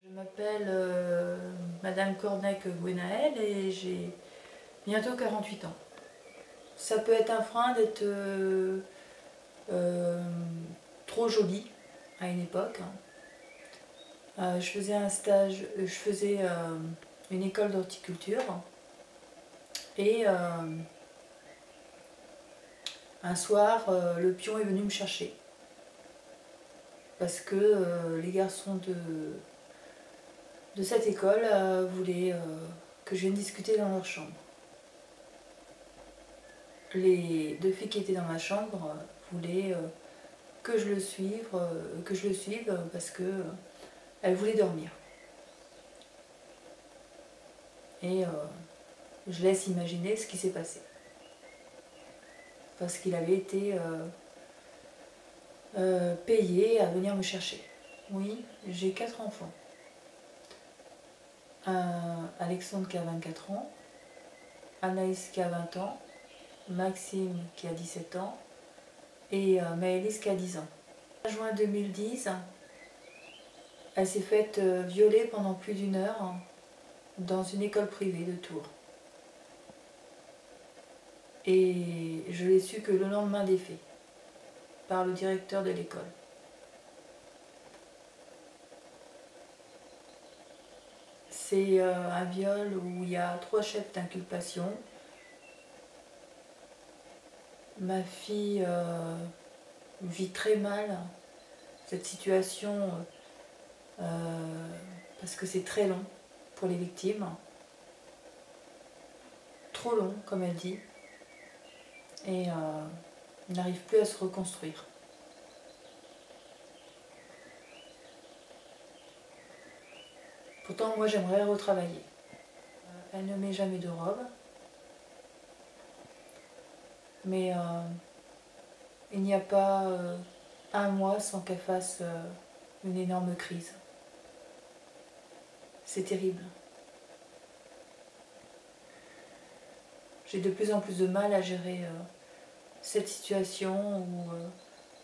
Je m'appelle Madame Cornec-Gwenaël et j'ai bientôt 48 ans. Ça peut être un frein d'être trop jolie à une époque. Je faisais un stage, je faisais une école d'horticulture et un soir, le pion est venu me chercher parce que les garçons de cette école voulaient que je vienne discuter dans leur chambre. Les deux filles qui étaient dans ma chambre voulaient que je le suive parce que elles voulaient dormir. Et je laisse imaginer ce qui s'est passé. Parce qu'il avait été payé à venir me chercher. Oui, j'ai 4 enfants. Alexandre qui a 24 ans, Anaïs qui a 20 ans, Maxime qui a 17 ans et Maëlys qui a 10 ans. En juin 2010, elle s'est faite violer pendant plus d'1 heure dans une école privée de Tours. Et je l'ai su que le lendemain des faits, par le directeur de l'école. C'est un viol où il y a 3 chefs d'inculpation. Ma fille vit très mal cette situation parce que c'est très long pour les victimes. Trop long, comme elle dit. Et n'arrive plus à se reconstruire. Pourtant, moi, j'aimerais retravailler. Elle ne met jamais de robe. Mais il n'y a pas un mois sans qu'elle fasse une énorme crise. C'est terrible. J'ai de plus en plus de mal à gérer cette situation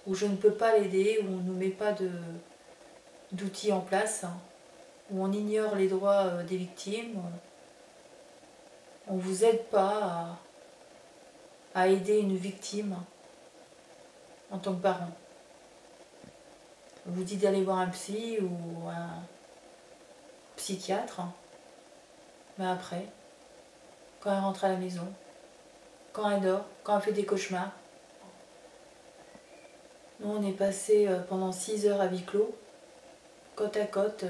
où je ne peux pas l'aider, où on ne met pas d'outils en place, où on ignore les droits des victimes. On ne vous aide pas à aider une victime en tant que parent. On vous dit d'aller voir un psy ou un psychiatre, mais après, quand elle rentre à la maison, quand elle dort, quand elle fait des cauchemars. Nous, on est passé pendant 6 heures à huis clos, côte à côte,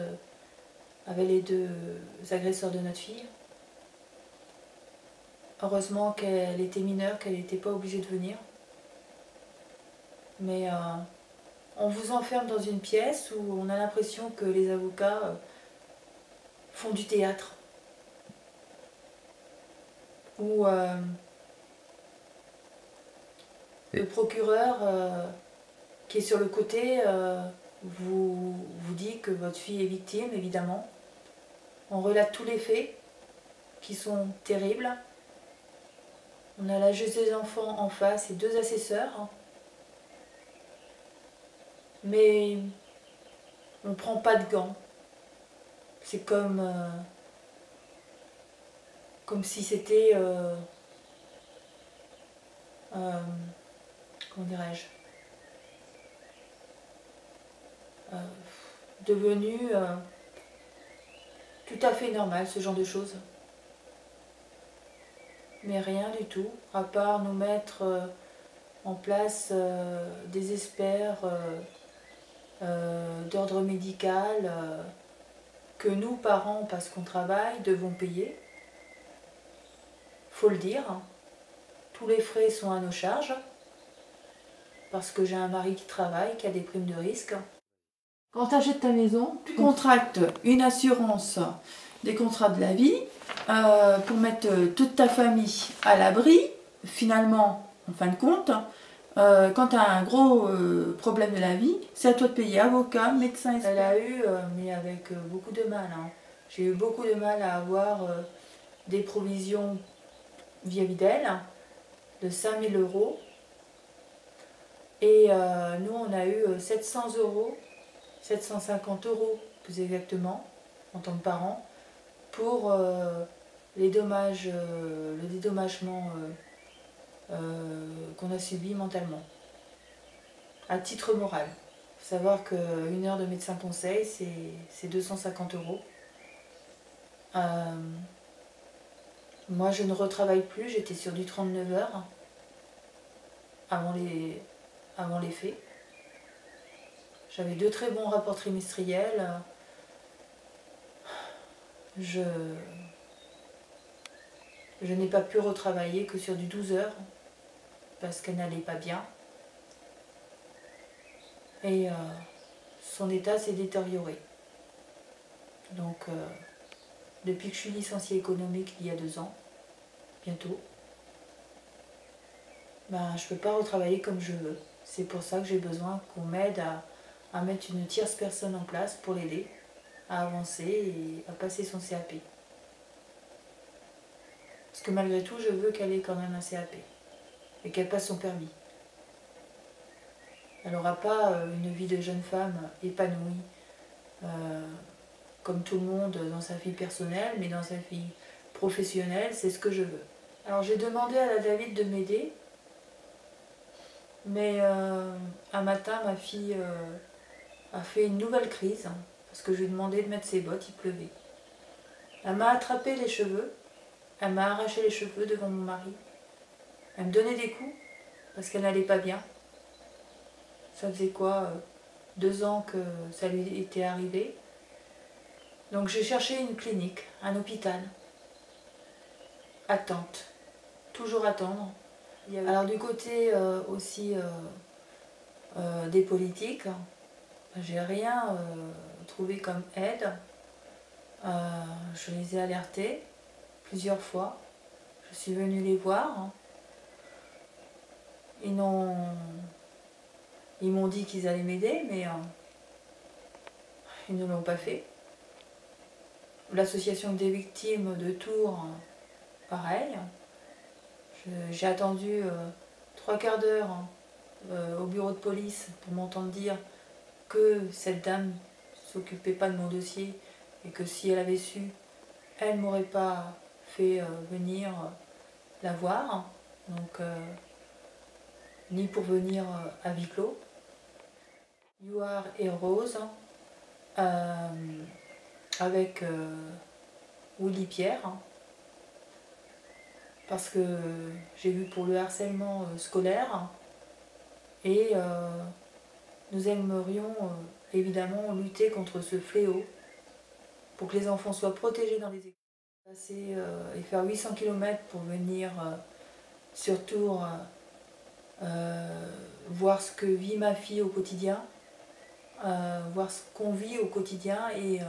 avec les 2 agresseurs de notre fille. Heureusement qu'elle était mineure, qu'elle n'était pas obligée de venir. Mais on vous enferme dans une pièce où on a l'impression que les avocats font du théâtre. Où le procureur qui est sur le côté vous dit que votre fille est victime, évidemment. On relate tous les faits qui sont terribles. On a la juge des enfants en face et 2 assesseurs. Mais on ne prend pas de gants. C'est comme si c'était comment dirais-je, devenu tout à fait normal, ce genre de choses. Mais rien du tout, à part nous mettre en place des experts d'ordre médical que nous, parents, parce qu'on travaille, devons payer. Faut le dire, tous les frais sont à nos charges, parce que j'ai un mari qui travaille, qui a des primes de risque. Quand tu achètes ta maison, tu contractes une assurance, des contrats de la vie, pour mettre toute ta famille à l'abri. Finalement, en fin de compte, quand tu as un gros problème de la vie, c'est à toi de payer avocat, médecin. Elle a eu, mais avec beaucoup de mal. J'ai eu beaucoup de mal à avoir des provisions vis-à-vis d'elle, de 5 000 €. Et nous, on a eu 700 €, 750 € plus exactement. en tant que parent pour le dédommagement qu'on a subi mentalement. À titre moral. Il faut savoir qu'une heure de médecin conseil, c'est 250 €. Moi, je ne retravaille plus, j'étais sur du 39 heures avant les faits. J'avais 2 très bons rapports trimestriels. Je n'ai pas pu retravailler que sur du 12 heures parce qu'elle n'allait pas bien. Et son état s'est détérioré. Donc, depuis que je suis licenciée économique il y a 2 ans, bientôt, ben, je ne peux pas retravailler comme je veux. C'est pour ça que j'ai besoin qu'on m'aide à mettre une tierce personne en place pour l'aider à avancer et à passer son CAP. Parce que malgré tout, je veux qu'elle ait quand même un CAP et qu'elle passe son permis. Elle n'aura pas une vie de jeune femme épanouie comme tout le monde dans sa vie personnelle, mais dans sa vie professionnelle, c'est ce que je veux. Alors j'ai demandé à la David de m'aider, mais un matin, ma fille a fait une nouvelle crise, parce que je lui ai demandé de mettre ses bottes, il pleuvait. Elle m'a attrapé les cheveux, elle m'a arraché les cheveux devant mon mari. Elle me donnait des coups, parce qu'elle n'allait pas bien. Ça faisait quoi 2 ans que ça lui était arrivé. Donc j'ai cherché une clinique, un hôpital. Attente. Toujours attendre. Alors du côté aussi des politiques, j'ai rien trouvé comme aide. Je les ai alertés plusieurs fois. Je suis venue les voir. Ils m'ont dit qu'ils allaient m'aider, mais ils ne l'ont pas fait. L'association des victimes de Tours, pareil. J'ai attendu 3/4 d'heure au bureau de police pour m'entendre dire que cette dame ne s'occupait pas de mon dossier et que si elle avait su, elle ne m'aurait pas fait venir la voir. Donc, ni pour venir à huis clos. Youar et Rose, avec Willy Pierre, parce que j'ai vu pour le harcèlement scolaire et nous aimerions évidemment lutter contre ce fléau pour que les enfants soient protégés dans les écoles. Passer et faire 800 km pour venir sur Tours voir ce que vit ma fille au quotidien, voir ce qu'on vit au quotidien et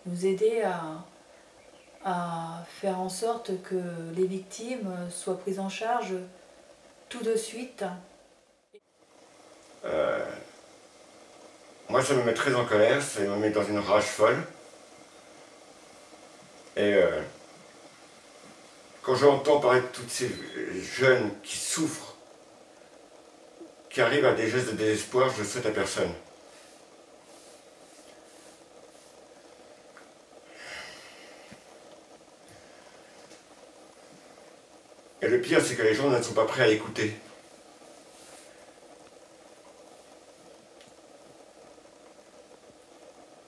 nous aider à faire en sorte que les victimes soient prises en charge tout de suite. Moi, ça me met très en colère, ça me met dans une rage folle. Et quand j'entends parler de toutes ces jeunes qui souffrent, qui arrivent à des gestes de désespoir, je le souhaite à personne. Et le pire, c'est que les gens ne sont pas prêts à écouter.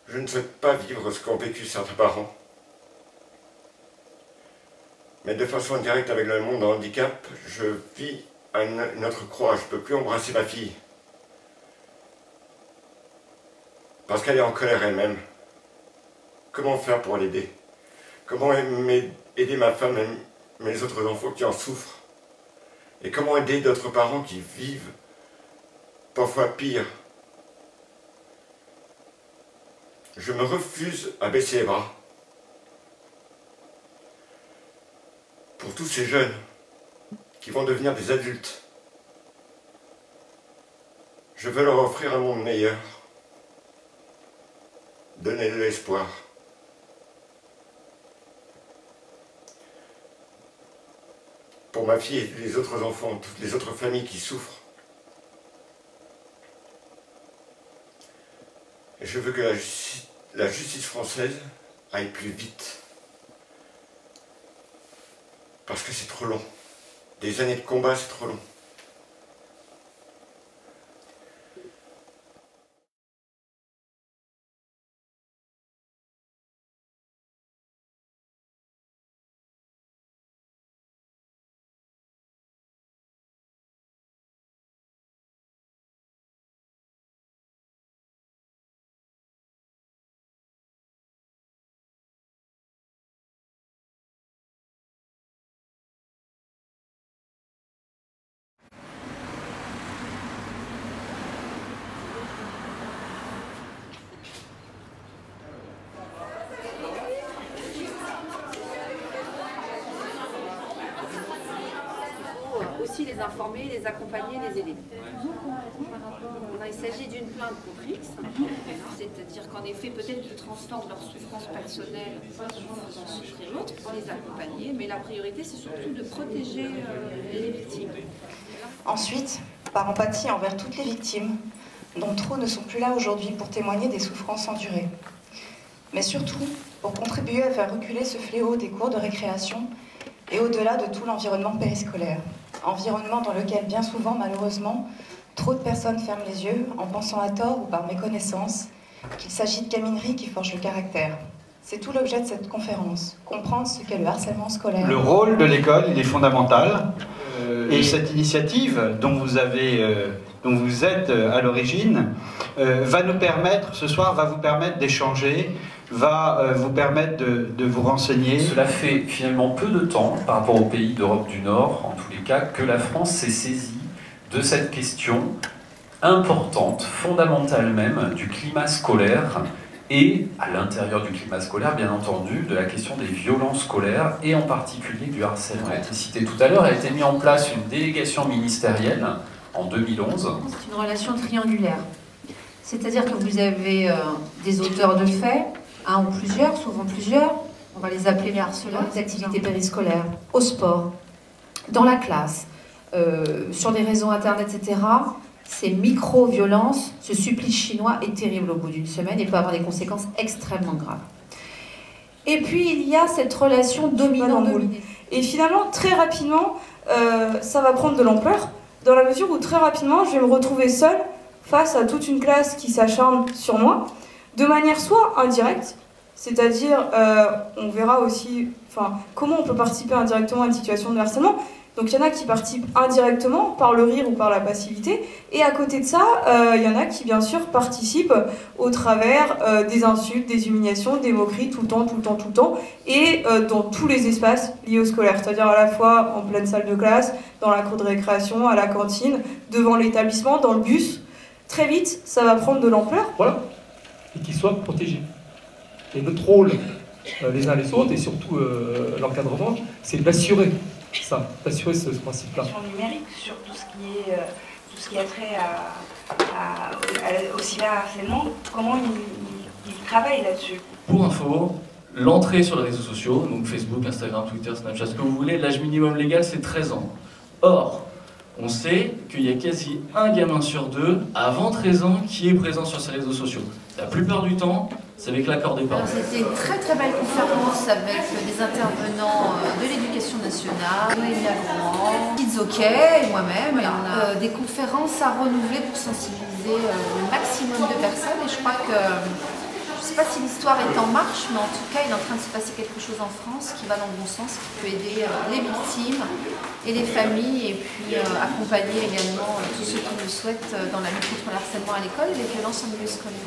Je ne souhaite pas vivre ce qu'ont vécu certains parents. Mais de façon indirecte avec le monde en handicap, je vis à une autre croix. Je ne peux plus embrasser ma fille. Parce qu'elle est en colère elle-même. Comment faire pour l'aider? Comment aider ma femme et mes autres enfants qui en souffrent? Et comment aider d'autres parents qui vivent parfois pire? Je me refuse à baisser les bras. Pour tous ces jeunes qui vont devenir des adultes, je veux leur offrir un monde meilleur, donner de l'espoir. Pour ma fille et les autres enfants, toutes les autres familles qui souffrent. Et je veux que la justice la justice française aille plus vite. Parce que c'est trop long. Des années de combat, c'est trop long. Aussi les informer, les accompagner, les aider. Il s'agit d'une plainte contre X, c'est-à-dire qu'en effet, peut-être qu'ils transforment leur souffrance personnelle en faisant souffrir l'autre pour les accompagner, mais la priorité, c'est surtout de protéger les victimes. Ensuite, par empathie envers toutes les victimes, dont trop ne sont plus là aujourd'hui pour témoigner des souffrances endurées. Mais surtout, pour contribuer à faire reculer ce fléau des cours de récréation et au-delà de tout l'environnement périscolaire. Environnement dans lequel, bien souvent, malheureusement, trop de personnes ferment les yeux en pensant à tort ou par méconnaissance qu'il s'agit de camineries qui forgent le caractère. C'est tout l'objet de cette conférence, comprendre ce qu'est le harcèlement scolaire. Le rôle de l'école, il est fondamental. Et cette initiative dont vous êtes à l'origine va nous permettre, ce soir, va vous permettre d'échanger, va vous permettre de vous renseigner. Cela fait finalement peu de temps, par rapport aux pays d'Europe du Nord, en tous les cas, que la France s'est saisie de cette question importante, fondamentale même, du climat scolaire, et à l'intérieur du climat scolaire, bien entendu, de la question des violences scolaires, et en particulier du harcèlement. Elle a été citée tout à l'heure, a été mise en place une délégation ministérielle en 2011. C'est une relation triangulaire. C'est-à-dire que vous avez des auteurs de faits, un ou plusieurs, souvent plusieurs, on va les appeler les harceleurs, les activités périscolaires, au sport, dans la classe, sur des réseaux internet, etc. Ces micro-violences, ce supplice chinois est terrible au bout d'une semaine et peut avoir des conséquences extrêmement graves. Et puis il y a cette relation dominant-dominé. Et finalement, très rapidement, ça va prendre de l'ampleur, dans la mesure où très rapidement, je vais me retrouver seule face à toute une classe qui s'acharne sur moi, de manière soit indirecte, c'est-à-dire, on verra aussi comment on peut participer indirectement à une situation de harcèlement. Donc il y en a qui participent indirectement par le rire ou par la passivité, et à côté de ça, il y en a qui bien sûr participent au travers des insultes, des humiliations, des moqueries tout le temps, et dans tous les espaces liés au scolaire, c'est-à-dire à la fois en pleine salle de classe, dans la cour de récréation, à la cantine, devant l'établissement, dans le bus. Très vite, ça va prendre de l'ampleur. Voilà, et qu'ils soient protégés. Et notre rôle, les uns les autres, et surtout l'encadrement, c'est d'assurer ça, d'assurer ce principe-là. Numérique sur tout ce qui a trait au cyberharcèlement, comment ils travaillent là-dessus? Pour info, l'entrée sur les réseaux sociaux, donc Facebook, Instagram, Twitter, Snapchat, ce que vous voulez, l'âge minimum légal c'est 13 ans. Or, on sait qu'il y a quasi un gamin sur deux avant 13 ans qui est présent sur ces réseaux sociaux. La plupart du temps, c'est avec l'accord des parents. C'était une très très belle conférence avec des intervenants de l'éducation nationale, Noémie Lagrand, Kids OK et moi-même. On a des conférences à renouveler pour sensibiliser le maximum de personnes, et je crois que, je ne sais pas si l'histoire est en marche, mais en tout cas il est en train de se passer quelque chose en France qui va dans le bon sens, qui peut aider les victimes et les familles, et puis accompagner également tous ceux qui le souhaitent dans la lutte contre le harcèlement à l'école et les violences en milieu scolaire.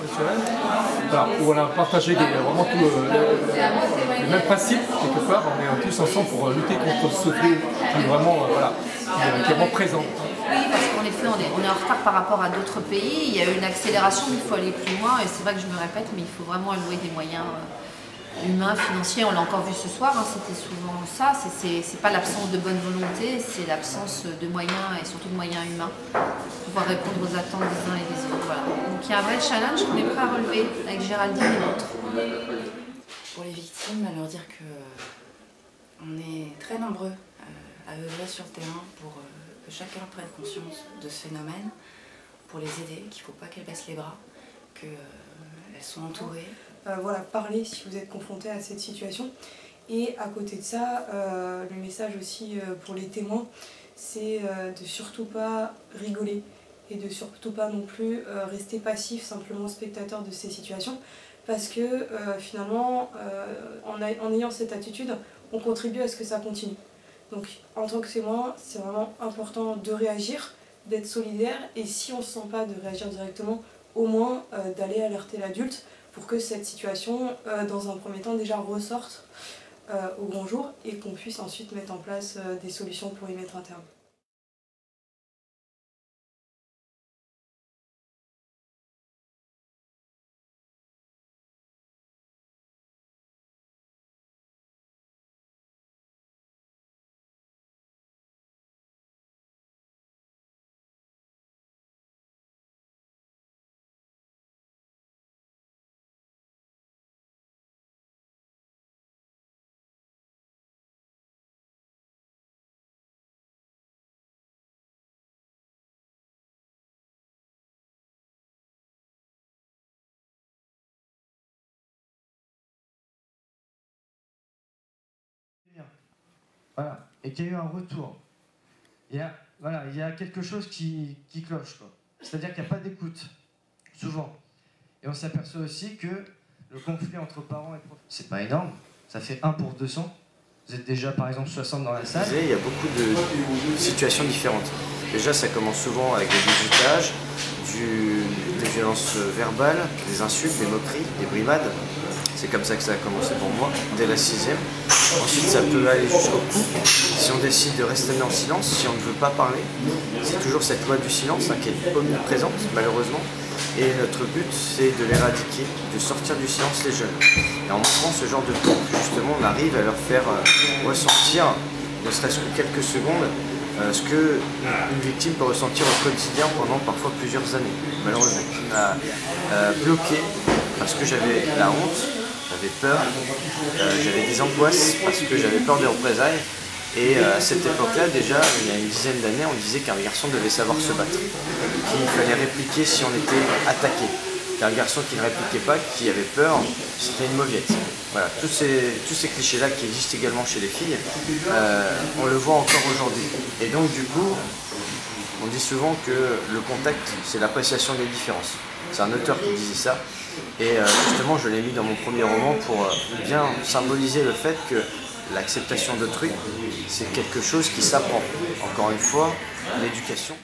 On a partagé vraiment tout le même principe, quelque part. On est tous ensemble pour lutter contre ce fléau qui est vraiment, qui est vraiment présent. Oui, parce qu'en effet, on est en retard par rapport à d'autres pays. Il y a eu une accélération, il faut aller plus loin. Et c'est vrai que je me répète, mais il faut vraiment allouer des moyens humains, financiers. On l'a encore vu ce soir, c'était souvent ça. C'est pas l'absence de bonne volonté, c'est l'absence de moyens, et surtout de moyens humains, pour pouvoir répondre aux attentes des uns et des autres. Voilà. Donc il y a un vrai challenge qu'on est prêt à relever avec Géraldine et d'autres. Pour les victimes, à leur dire que on est très nombreux à œuvrer sur le terrain pour que chacun prenne conscience de ce phénomène, pour les aider, qu'il ne faut pas qu'elles baissent les bras, qu'elles sont entourées, voilà, parlez si vous êtes confronté à cette situation. Et à côté de ça, le message aussi pour les témoins, c'est de surtout pas rigoler et de surtout pas non plus rester passif, simplement spectateur de ces situations, parce que finalement, en ayant cette attitude, on contribue à ce que ça continue. Donc en tant que témoin, c'est vraiment important de réagir, d'être solidaire, et si on ne se sent pas de réagir directement, au moins d'aller alerter l'adulte pour que cette situation, dans un premier temps, déjà ressorte au grand jour et qu'on puisse ensuite mettre en place des solutions pour y mettre un terme. Voilà, et qu'il y a eu un retour. Il y a quelque chose qui cloche, quoi. C'est-à-dire qu'il n'y a pas d'écoute, souvent. Et on s'aperçoit aussi que le conflit entre parents et professeurs, c'est pas énorme, ça fait 1 pour 200. Vous êtes déjà par exemple 60 dans la salle. Il y a beaucoup de situations différentes. Déjà, ça commence souvent avec des bizutages, des violences verbales, des insultes, des moqueries, des brimades. C'est comme ça que ça a commencé pour moi, dès la 6e. Ensuite, ça peut aller jusqu'au coup. Si on décide de rester en silence, si on ne veut pas parler, c'est toujours cette loi du silence qui est omniprésente, malheureusement. Et notre but, c'est de l'éradiquer, de sortir du silence les jeunes. Et en montrant ce genre de couple, justement, on arrive à leur faire ressentir, ne serait-ce que quelques secondes, ce qu'une victime peut ressentir au quotidien pendant parfois plusieurs années. Malheureusement, on a bloqué parce que j'avais la honte, j'avais peur, j'avais des angoisses parce que j'avais peur des représailles. Et à cette époque-là, déjà, il y a une dizaine d'années, on disait qu'un garçon devait savoir se battre, qu'il fallait répliquer si on était attaqué, qu'un garçon qui ne répliquait pas, qui avait peur, c'était une mauviette. Voilà, tous ces clichés-là qui existent également chez les filles, on le voit encore aujourd'hui. Et donc du coup, on dit souvent que le contact, c'est l'appréciation des différences. C'est un auteur qui disait ça. Et justement, je l'ai mis dans mon premier roman pour bien symboliser le fait que l'acceptation d'autrui, c'est quelque chose qui s'apprend. Encore une fois, l'éducation.